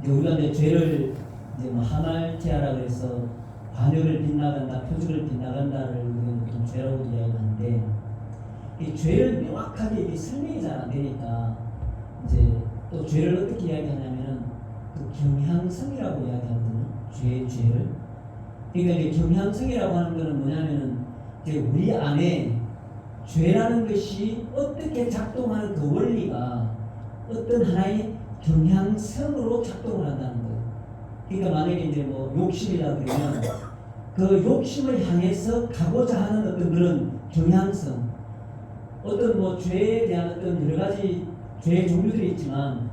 이제 우리가 이제 죄를 이제 뭐 하말티아라 그래서 관역을 빗나간다, 표적을 빗나간다를 우리는 보통 죄라고 이야기하는데, 이 죄를 명확하게 이게 설명이 잘 안 되니까 이제 또 죄를 어떻게 이야기하냐면은 그 경향성이라고 이야기하거든요. 죄를. 그러니까 이제 경향성이라고 하는 거는 뭐냐면은 이제 우리 안에 죄라는 것이 어떻게 작동하는 그 원리가 어떤 하나의 경향성으로 작동을 한다는 거예요. 그러니까 만약에 이제 뭐 욕심이라 그러면 그 욕심을 향해서 가고자 하는 어떤 그런 경향성, 어떤 뭐 죄에 대한 어떤 여러 가지 죄의 종류들이 있지만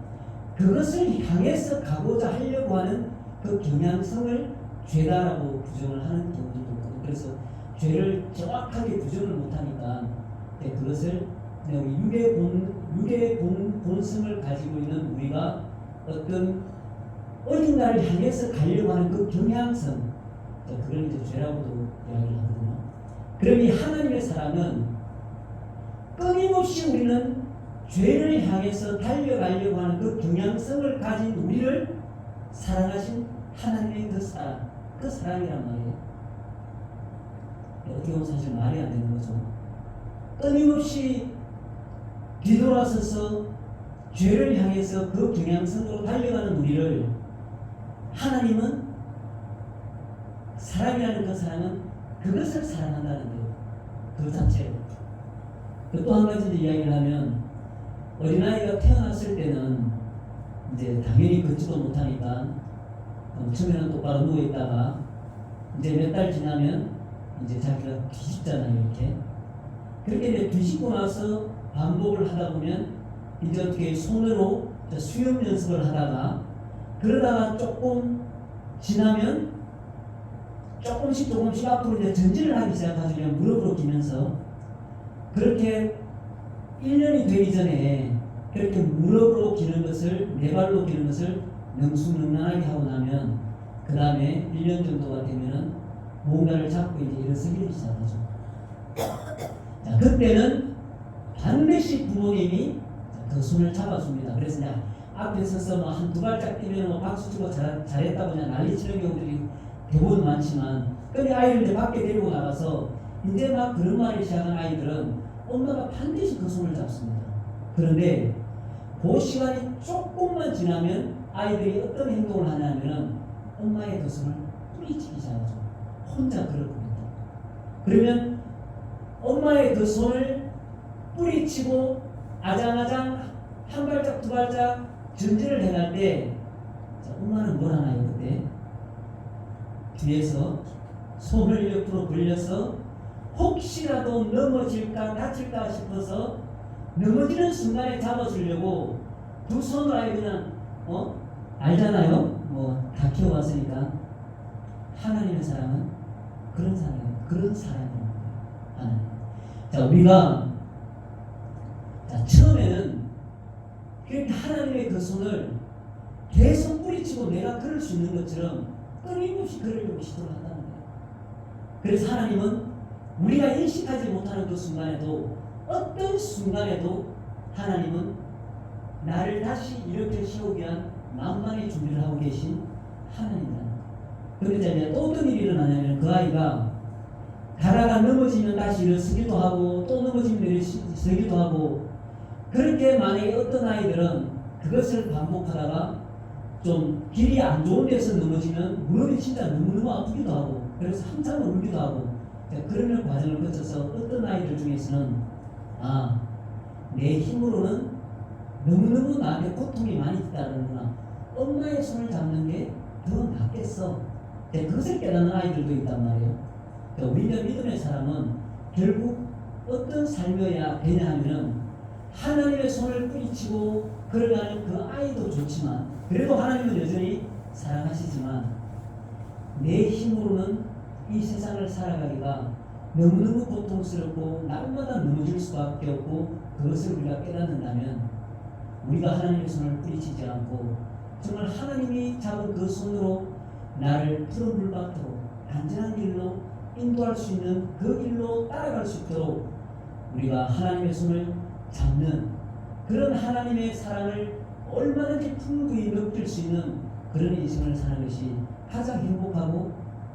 그것을 향해서 가고자 하려고 하는 그 경향성을 죄다라고 부정을 하는 경우도 있거든요. 그래서 죄를 정확하게 부정을 못하니까 그것을 육의 본성을 가지고 있는 우리가 어떤 어딘가를 향해서 가려고 하는 그 경향성, 그걸 이제 죄라고도 이야기를 하거든요. 그럼 이 하나님의 사랑은 끊임없이 우리는 죄를 향해서 달려가려고 하는 그 경향성을 가진 우리를 사랑하신 하나님의 그 사랑이란 말이에요. 어떻게 보면 사실 말이 안 되는 거죠. 끊임없이 뒤돌아서서 죄를 향해서 그 경향성으로 달려가는 우리를 하나님은 사랑이라는 그 사랑은 그것을 사랑한다는 거예요. 그 자체로. 또 한 가지 이야기를 하면 어린아이가 태어났을 때는 이제 당연히 걷지도 못하니까 처음에는 똑바로 누워있다가 이제 몇 달 지나면 이제 자기가 뒤집잖아요. 이렇게. 그렇게 이제 뒤집고 나서 반복을 하다 보면 이제 어떻게 손으로 수영 연습을 하다가 그러다가 조금 지나면 조금씩 앞으로 이제 전진을 하기 시작하죠. 그냥 무릎으로 기면서 그렇게 1년이 되기 전에 그렇게 무릎으로 기는 것을 네 발로 기는 것을 능수능란하게 하고 나면 그 다음에 1년 정도가 되면은 뭔가를 잡고 이제 일어서기 시작하죠. 자, 그때는 반드시 부모님이 그 손을 잡아줍니다. 그래서 그냥 앞에 서서 뭐 한 두 발짝 뛰면 뭐 박수 치고 잘했다고 그냥 난리 치는 경우들이 대부분 많지만, 근데 아이를 이제 밖에 데리고 나가서 이제 막 그런 말이 시작한 아이들은 엄마가 반드시 그 손을 잡습니다. 그런데 그 시간이 조금만 지나면 아이들이 어떤 행동을 하냐면은 엄마의 그 손을 뿌리치기 시작하죠. 혼자 그럴 겁니다. 그러면 엄마의 그 손을 뿌리치고 아장아장 한 발짝 두 발짝 전진을 해갈 때 엄마는 뭘 하나요? 그때 뒤에서 손을 옆으로 벌려서 혹시라도 넘어질까 다칠까 싶어서 넘어지는 순간에 잡아주려고 두 손으로 아예 그냥 알잖아요. 뭐 다 키워봤으니까. 하나님의 사랑은 그런 사랑이에요. 그런 사랑이에요. 하나님. 자, 우리가 처음에는 그렇게 하나님의 그 손을 계속 뿌리치고 내가 그럴 수 있는 것처럼 끊임없이 그러려고 시도를 한다는 거예요. 그래서 하나님은 우리가 인식하지 못하는 그 순간에도, 어떤 순간에도 하나님은 나를 다시 일으켜 세우기 위한 만반의 준비를 하고 계신 하나님이라는 거예요. 그런데 이제 또 어떤 일이 일어나냐면 그 아이가 가다가 넘어지면 다시 일어서기도 하고 또 넘어지면 일어서기도 하고, 그렇게 만약에 어떤 아이들은 그것을 반복하다가 좀 길이 안 좋은 데서 넘어지면 무릎이 진짜 너무너무 아프기도 하고 그래서 한참 울기도 하고, 그런 과정을 거쳐서 어떤 아이들 중에서는 내 힘으로는 너무너무 나한테 고통이 많이 있다는구나, 엄마의 손을 잡는 게 더 낫겠어, 그것을 깨닫는 아이들도 있단 말이에요. 우리가 믿음의 사람은 결국 어떤 삶이어야 되냐 하면은 하나님의 손을 뿌리치고 걸어가는 그 아이도 좋지만, 그래도 하나님은 여전히 사랑하시지만 내 힘으로는 이 세상을 살아가기가 너무너무 고통스럽고 날마다 넘어질 수밖에 없고, 그것을 우리가 깨닫는다면 우리가 하나님의 손을 뿌리치지 않고 정말 하나님이 잡은 그 손으로 나를 푸른 물밭으로 안전한 길로 인도할 수 있는 그 길로 따라갈 수 있도록 우리가 하나님의 손을 잡는 그런 하나님의 사랑을 얼마든지 풍부히 느낄 수 있는 그런 인생을 사는 것이 가장 행복하고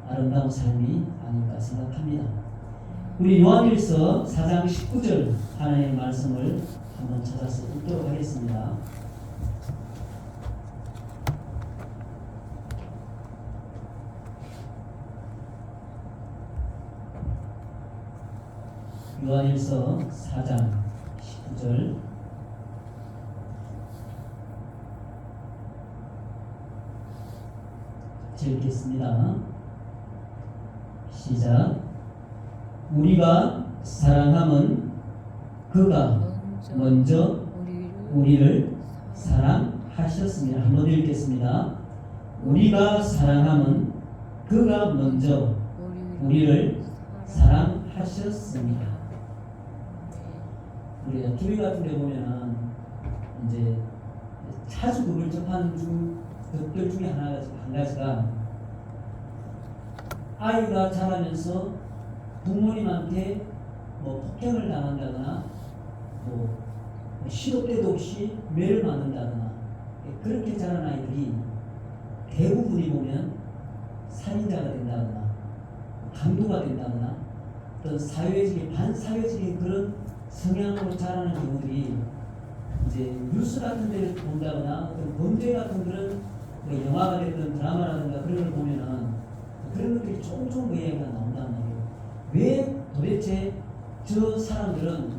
아름다운 삶이 아닐까 생각합니다. 우리 요한일서 4장 19절 하나님의 말씀을 한번 찾아서 읽도록 하겠습니다. 요한일서 4장 19절 읽겠습니다. 시작. 우리가 사랑함은 그가 먼저 우리를 사랑하셨습니다. 한번 읽겠습니다. 우리가 사랑함은 그가 먼저 우리를 사랑하셨습니다. 우리가 TV 같은 데 보면은 이제 자주 그걸 접하는 것들 중에 한 가지가 아이가 자라면서 부모님한테 뭐 폭행을 당한다거나 뭐 시도 때도 없이 매를 맞는다거나 그렇게 자란 아이들이 대부분이 보면 살인자가 된다거나 강도가 된다거나 어떤 사회적인 반사회적인 그런 성향으로 자라는 경우들이 이제 뉴스 같은 데를 본다거나 어떤 범죄 같은 그런 뭐 영화가 됐든 드라마라든가 그런 걸 보면은 그런 것들이 조금 이야기가 나온단 말이에요. 왜 도대체 저 사람들은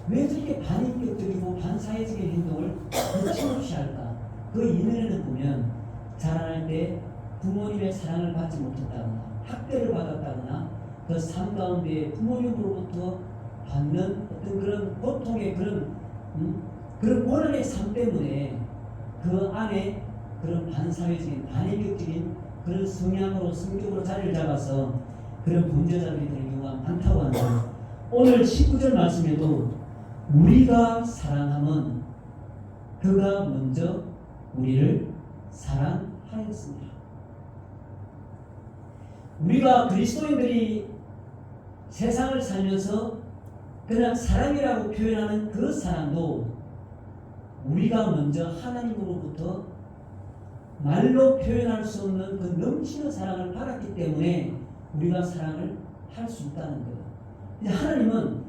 왜 저렇게 반인격적이고 반사회적인 행동을 거침없이 할까? 그 이면에는 보면 자라날 때 부모님의 사랑을 받지 못했다거나 학대를 받았다거나 그 삶 가운데 부모님으로부터 받는 어떤 그런 고통의 그런 고난의 삶 때문에 그 안에 그런 반사회적인 반인격적인 그런 성향으로 성격으로 자리를 잡아서 그런 범죄자들이 되는 경우가 많다고 하는데 오늘 19절 말씀에도 우리가 사랑함은 그가 먼저 우리를 사랑하였습니다. 우리가 그리스도인들이 세상을 살면서 그냥 사랑이라고 표현하는 그 사랑도 우리가 먼저 하나님으로부터 말로 표현할 수 없는 그 넘치는 사랑을 받았기 때문에 우리가 사랑을 할 수 있다는 거예요. 이제 하나님은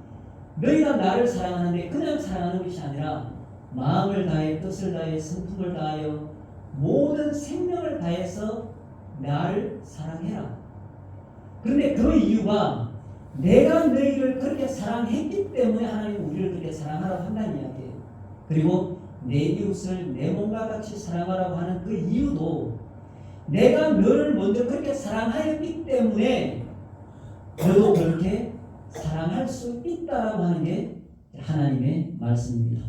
너희가 나를 사랑하는데 그냥 사랑하는 것이 아니라 마음을 다해 뜻을 다해 성품을 다하여 모든 생명을 다해서 나를 사랑해라. 그런데 그 이유가 내가 너희를 그렇게 사랑했기 때문에 하나님은 우리를 그렇게 사랑하라고 한다는 이야기예요. 그리고 내 이웃을 내 몸과 같이 사랑하라고 하는 그 이유도 내가 너를 먼저 그렇게 사랑하였기 때문에 너도 그렇게 사랑할 수 있다라고 하는 게 하나님의 말씀입니다.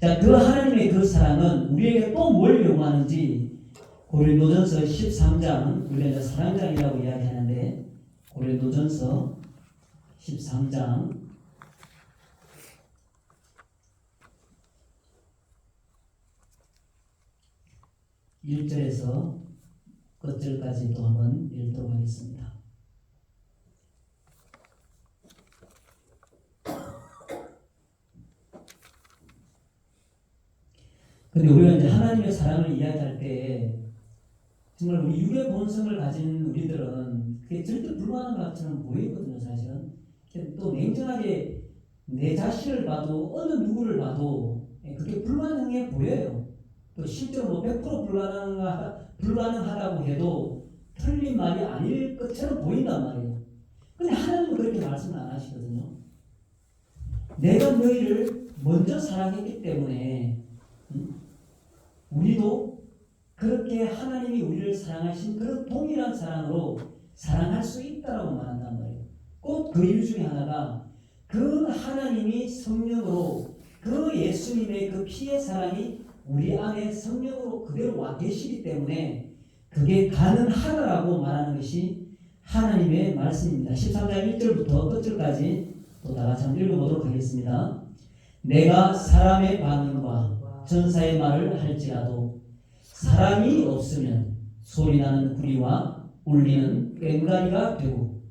자, 그 하나님의 그 사랑은 우리에게 또 뭘 요구하는지 고린도전서 13장, 우리가 이제 사랑장이라고 이야기하는데 고린도전서 13장 1절에서 끝절까지 또 한번 읽도록 하겠습니다. 근데 우리가 이제 하나님의 사랑을 이야기할 때 정말 우리 육의 본성을 가진 우리들은 그게 절대 불가능한 것처럼 보이거든요, 사실은. 또 냉정하게 내 자신을 봐도 어느 누구를 봐도 그게 불가능해 보여요. 또 실제로 100% 불가능하다고 해도 틀린 말이 아닐 것처럼 보인단 말이에요. 근데 하나님은 그렇게 말씀을 안 하시거든요. 내가 너희를 먼저 사랑했기 때문에 우리도 그렇게 하나님이 우리를 사랑하신 그런 동일한 사랑으로 사랑할 수 있다라고 말한단 말이에요. 꼭 그 이유 중에 하나가 그 하나님이 성령으로 그 예수님의 그 피의 사랑이 우리 안에 성령으로 그대로 와 계시기 때문에 그게 가능하다라고 말하는 것이 하나님의 말씀입니다. 13장 1절부터 끝절까지 또 다 같이 한번 읽어보도록 하겠습니다. 내가 사람의 반응과 전사의 말을 할지라도 사랑이 없으면 소리나는 구리와 울리는 꽹과리가 되고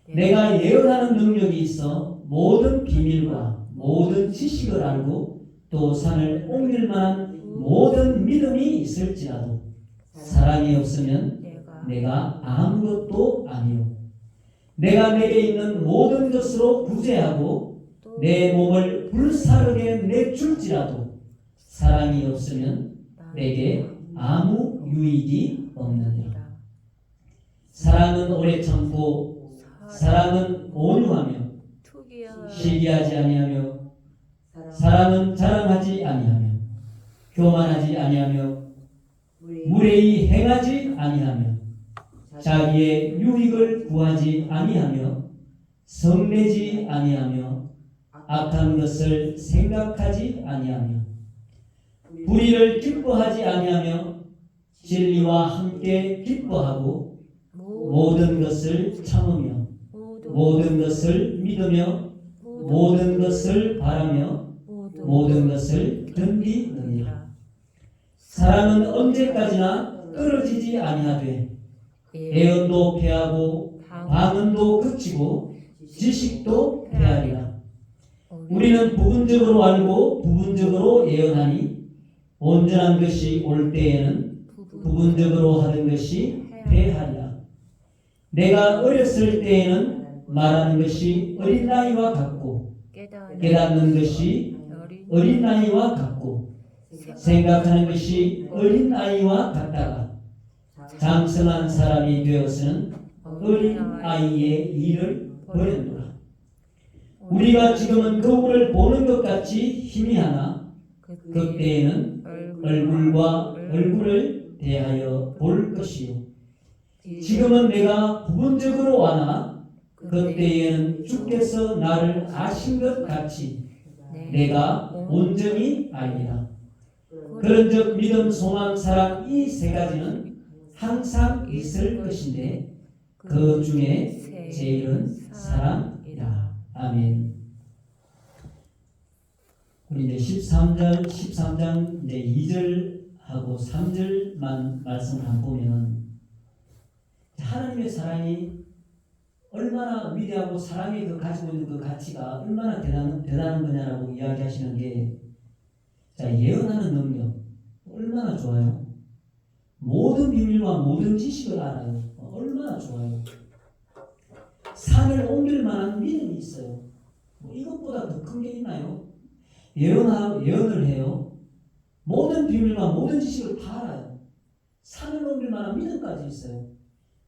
내가 예언하는 능력이 있어 모든 비밀과 모든 지식을 알고 또 산을 옮길 만한 모든 믿음이 있을지라도 사랑이 없으면 내가 아무것도 아니요. 내가 내게 있는 모든 것으로 구제하고 내 몸을 불사르게 내줄지라도 사랑이 없으면 내게 아무 유익이 없느니라. 사랑은 오래 참고 사랑은 온유하며 시기하지 아니하며 사랑은 자랑하지 아니하며 교만하지 아니하며 무례히 행하지 아니하며 자기의 유익을 구하지 아니하며 성내지 아니하며 악한 것을 생각하지 아니하며 불의를 기뻐하지 아니하며 진리와 함께 기뻐하고 모든 것을 참으며 모든 것을 믿으며 모든 것을 바라며 모든 것을 견디느니라. 사랑은 언제까지나 떨어지지 아니하되 애언도 패하고 방언도 그치고 지식도 패하리라. 우리는 부분적으로 알고 부분적으로 예언하니 온전한 것이 올 때에는 부분적으로 하는 것이 패하리라. 내가 어렸을 때에는 말하는 것이 어린 나이와 같고 깨닫는 것이 어린 나이와 같고 생각하는 것이 어린 아이와 같다가 장성한 사람이 되어서는 어린 아이의 일을 버렸노라. 우리가 지금은 거울을 보는 것 같이 희미하나 그때에는 얼굴과 얼굴을 대하여 볼 것이요. 지금은 내가 부분적으로 하나 그때에는 주께서 나를 아신 것 같이 내가 온전히 알리라. 그런즉 믿음, 소망, 사랑 이 세 가지는 항상 있을 것인데 그 중에 제일은 사랑이라. 아멘. 우리 이제 13장 이제 2절하고 3절만 말씀을 한번 보면 하나님의 사랑이 얼마나 위대하고 사랑이 그 가지고 있는 그 가치가 얼마나 대단한 거냐라고 이야기하시는 게, 자, 예언하는 능력 얼마나 좋아요. 모든 비밀과 모든 지식을 알아요. 얼마나 좋아요. 산을 옮길 만한 믿음이 있어요. 뭐 이것보다 더 큰 게 있나요? 예언을 해요. 모든 비밀과 모든 지식을 다 알아요. 산을 옮길 만한 믿음까지 있어요.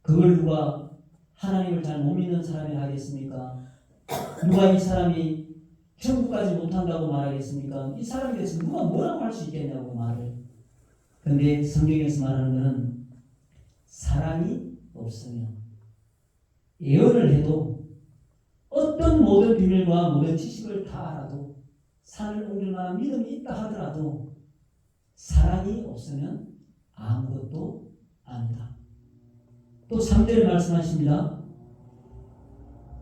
그걸 누가 하나님을 잘 못 믿는 사람이 하겠습니까? 누가 이 사람이 천국까지 못한다고 말하겠습니까? 이 사람에 대해서 누가 뭐라고 할 수 있겠냐고 말을. 그런데 성경에서 말하는 것은 사랑이 없으면 예언을 해도 어떤 모든 비밀과 모든 지식을 다 알아도 산을 옮길 만한 믿음이 있다 하더라도 사랑이 없으면 아무것도 아니다. 또 3절에 말씀하십니다.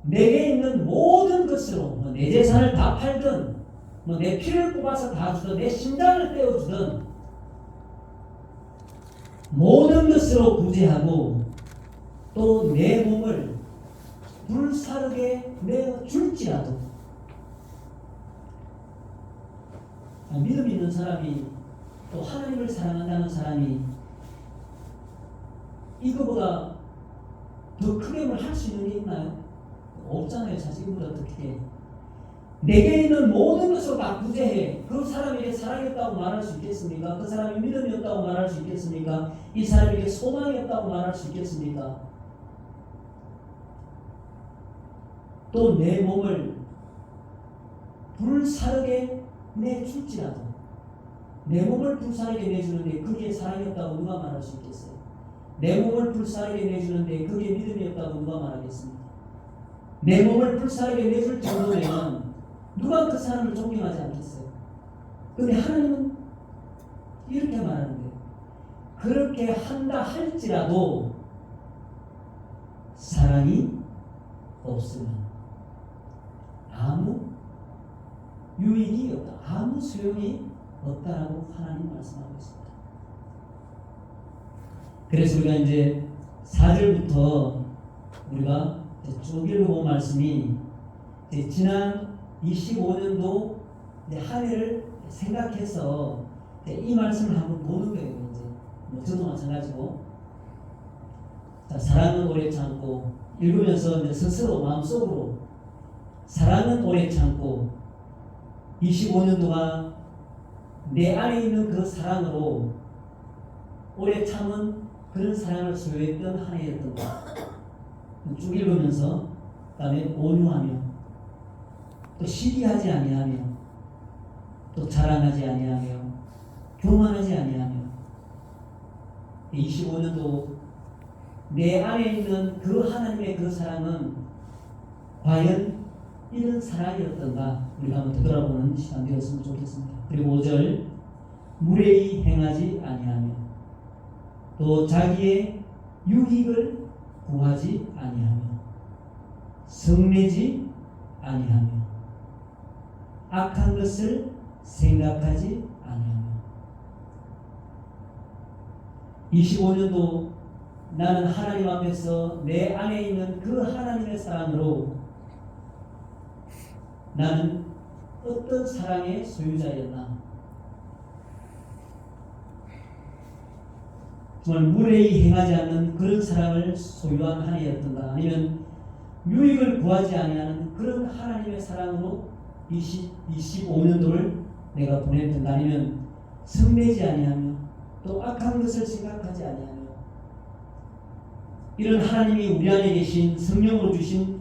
내게 있는 모든 것으로 내 재산을 다 팔든 내 피를 뽑아서 다 주든 내 심장을 떼어주든 모든 것으로 구제하고 또 내 몸을 불사르게 내어줄지라도. 믿음 있는 사람이 또 하나님을 사랑한다는 사람이 이거보다 더 크게 뭘 할 수 있는 게 있나요? 없잖아요. 사실 이거보다 더 크게. 내게 있는 모든 것을 다 구제해. 그 사람에게 사랑이 없다고 말할 수 있겠습니까? 그 사람이 믿음이 없다고 말할 수 있겠습니까? 이 사람에게 소망이 없다고 말할 수 있겠습니까? 또 내 몸을 불사르게 내줄지라도, 내 몸을 불사르게 내주는데 그게 사랑이 없다고 누가 말할 수 있겠어요? 내 몸을 불사르게 내주는데 그게 믿음이 없다고 누가 말하겠습니까? 내 몸을 불사르게 내줄 정도면 누가 그 사람을 존경하지 않겠어요? 근데 하나님은 이렇게 말하는 거예요. 그렇게 한다 할지라도 사랑이 없으면 아무 유익이 없다, 아무 소용이 없다라고 하나님 말씀하고 있습니다. 그래서 우리가 이제 4절부터 우리가 쭉 읽어본 말씀이 지난 25년도 한 해를 생각해서 이 말씀을 한번 보는 거예요. 이제 저도 마찬가지고, 자, 사랑은 오래 참고, 읽으면서 이제 스스로 마음속으로 사랑은 오래 참고 25년도가 내 안에 있는 그 사랑으로 오래 참은 그런 사랑을 소유했던 한 해였던 것. 쭉 읽으면서 그다음에 온유하며 또 시기하지 아니하며 또 자랑하지 아니하며 교만하지 아니하며 25년도 내 안에 있는 그 하나님의 그 사랑은 과연 이런 사랑이었던가 우리가 한번 되돌아보는 시간 되었으면 좋겠습니다. 그리고 5절 무례히 행하지 아니하며 또 자기의 유익을 구하지 아니하며 성내지 아니하며 악한 것을 생각하지 아니하며 25년도 나는 하나님 앞에서 내 안에 있는 그 하나님의 사랑으로 나는 어떤 사랑의 소유자였나? 정말 무례히 행하지 않는 그런 사랑을 소유한 한 해였던가? 아니면 유익을 구하지 아니하는 그런 하나님의 사랑으로 25년도를 내가 보냈던가? 아니면 성내지 아니하며 또 악한 것을 생각하지 아니하며 이런 하나님이 우리 안에 계신 성령으로 주신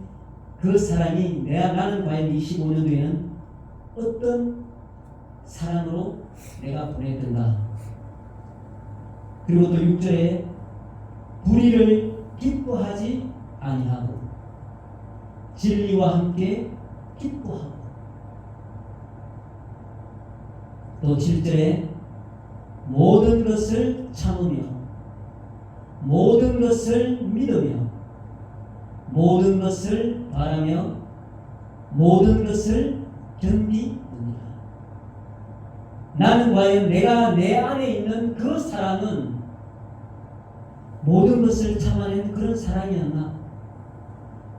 그 사랑이 나는 과연 25년도에는 어떤 사랑으로 내가 보냈던가? 그리고 또 6절에 불의를 기뻐하지 아니하고 진리와 함께 기뻐하고 또 7절에 모든 것을 참으며 모든 것을 믿으며 모든 것을 바라며 모든 것을 견디느니라. 나는 과연 내가 내 안에 있는 그 사랑은 모든 것을 참아낸 그런 사랑이었나?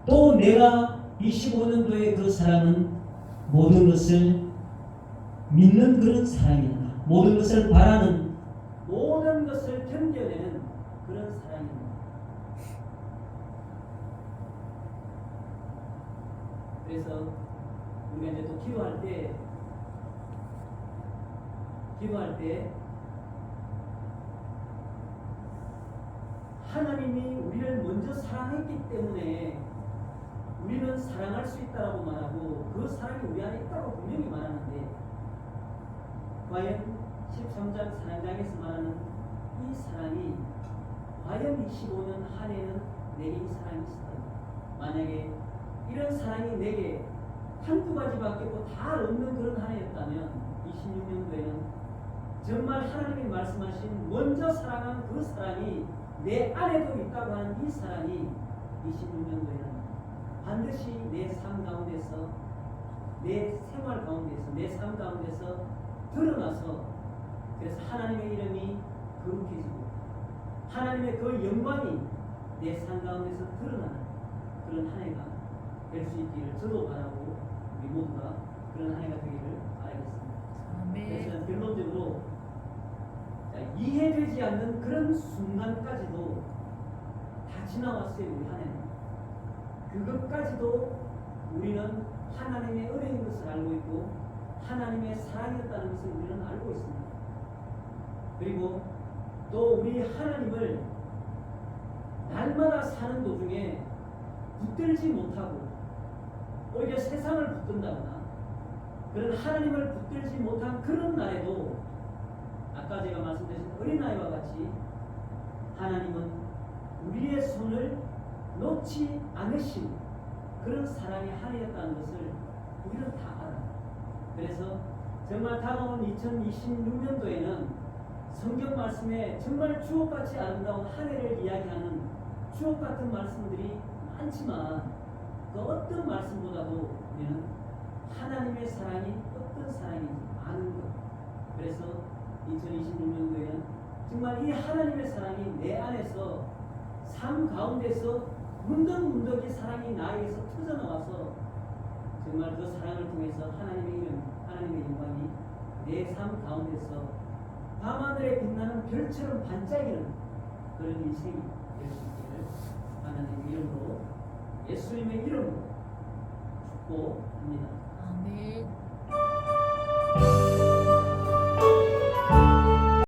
또 내가 25년도의 그 사랑은 모든 것을 믿는 그런 사랑이었나? 모든 것을 바라는 모든 것을 견뎌내는 그런 사랑이었나? 그래서 우리가 이제 또 기도할 때 하나님이 우리를 먼저 사랑했기 때문에 우리는 사랑할 수 있다라고 말하고 그 사랑이 우리 안에 있다고 분명히 말하는데 과연 13장 사랑장에서 말하는 이 사랑이 과연 25년 한 해는 내게 이 사랑이 있었다. 만약에 이런 사랑이 내게 한두 가지밖에 다 없는 그런 한 해였다면 26년도에는 정말 하나님이 말씀하신 먼저 사랑한 그 사랑이 내 안에도 있다고 하는 이 사랑이 26년도에는 반드시 내 삶 가운데서 내 생활 가운데서 내 삶 가운데서 드러나서 그래서 하나님의 이름이 거룩해지고 하나님의 그 영광이 내 삶 가운데서 드러나는 그런 한 해가 될 수 있기를 저도 바라고 우리 모두가 그런 한 해가 되기를 바라겠습니다. 그래서 결론적으로 이해되지 않는 그런 순간까지도 다 지나왔어요. 우리 한 해는 그것까지도 우리는 하나님의 은혜인 것을 알고 있고 하나님의 사랑이었다는 것을 우리는 알고 있습니다. 그리고 또 우리 하나님을 날마다 사는 도중에 붙들지 못하고 오히려 세상을 붙든다거나 그런 하나님을 붙들지 못한 그런 날에도 아까 제가 말씀드린 어린아이와 같이 하나님은 우리의 손을 놓지 않으신 그런 사랑의 한 해였다는 것을 우리는 다 알아요. 그래서 정말 다가온 2026년도에는 성경 말씀에 정말 주옥같이 아름다운 한 해를 이야기하는 주옥같은 말씀들이 많지만 그 어떤 말씀보다도 우리는 하나님의 사랑이 어떤 사랑인지 아는 것. 그래서 2026년도에는 정말 이 하나님의 사랑이 내 안에서 삶 가운데서 문득문득 이 사랑이 나에게서 터져나와서 정말 그 사랑을 통해서 하나님의 이름, 하나님의 영광이 내 삶 가운데서 밤하늘에 빛나는 별처럼 반짝이는 그런 인생이 될 수 있기를 하나님의 이름으로 예수님의 이름으로 축복합니다.